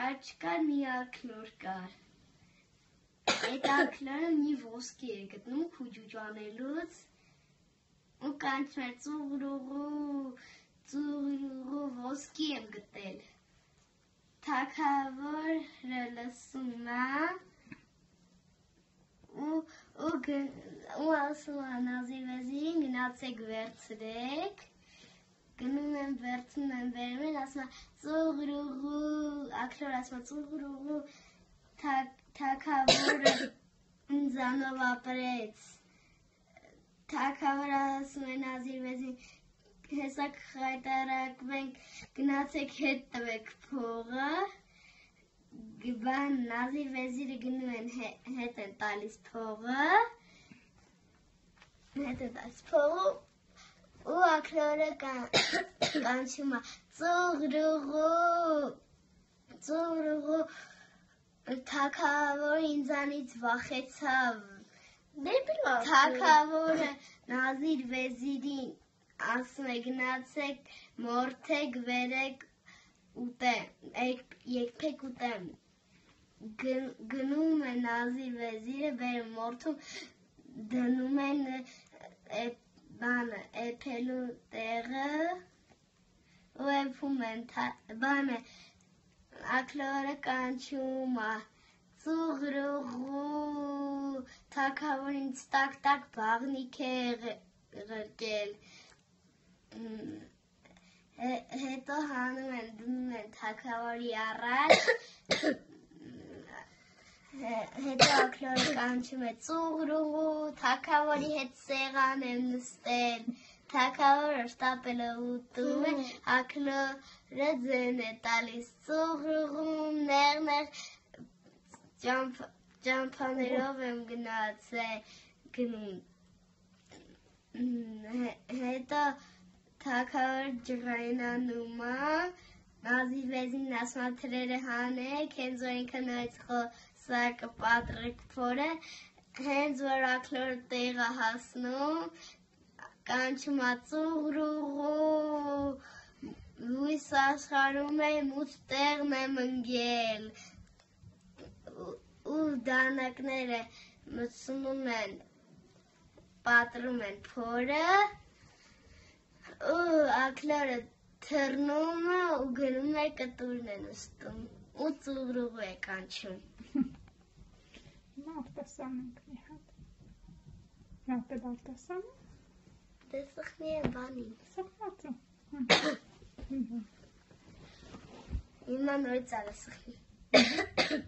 ակար չկար, մի ակլոր կար։ Այդ ակլորը մի ոսկի էր գտնում քուջուջ անելուց ու կանչում էր ծուղրուղու ոսկի եմ գտել։ Թագավորը լսում է ու ասում է Նազիր վեզիրին գնացեք վերցրեք, գնում են վերցնում են վերում են, ասում է ծուղրուղու, ակլոր ասում է ծուղրուղու, թագավորը ինձանով ապրեց, թագավորը ասում է Նազիր վեզիրին, հեսա կխայտարակվենք, գնացեք հետ տվեք փողը, Բան Նազիր վեզիրը գնում են հետ են տալիս փողը ու ակլորը կանչում է ծուղրուղու թագավորը ինձանից վախեցավ թագավորը Նազիր վեզիրին ասում է գնացեք մորթեք վերեք Եկեք ուտեմ, գնում է Նազիր վեզիրը, վերում մորթում, դնում են էփելու տեղը ու էփում են, ակլորը կանչում է, ծուղրուղու, թագավորին տակ բաղնիք է ղրկել, հետո հանում են դնում են թագավորի առաջ, հետո ակլորը կանչում է ծուղրուղու, թագավորի հետ սեղան եմ նստել, թագավորը շտապել է ուտում է, ակլորը ձեն է տալիս ծուղրուղում, նեղ ճամփաներով եմ գնում, հետո թագավորը ջղայնանում է, Նազիր վեզիրին ասում է թրերը հանեք, հենց որ ինքը նորից խոսակը պատրեք փորը, հենց որ ակլորը տեղը հասնում, կանչում է ծուղրուղու, լույս աշխարհում եմ ու տեղն եմ ընկել, ու դանակները մտցնում են, պատրում են փորը, ու ակլորը թռնում է ու գնում է կտուրն է նստում ու ծուղրուղու է կանչում։ Լավ տեսան ենք մի հատ։ Լավ տեսան։ Տեսախնի է բանին։ Սխմացը։ Հիմա նորից արը սխնի։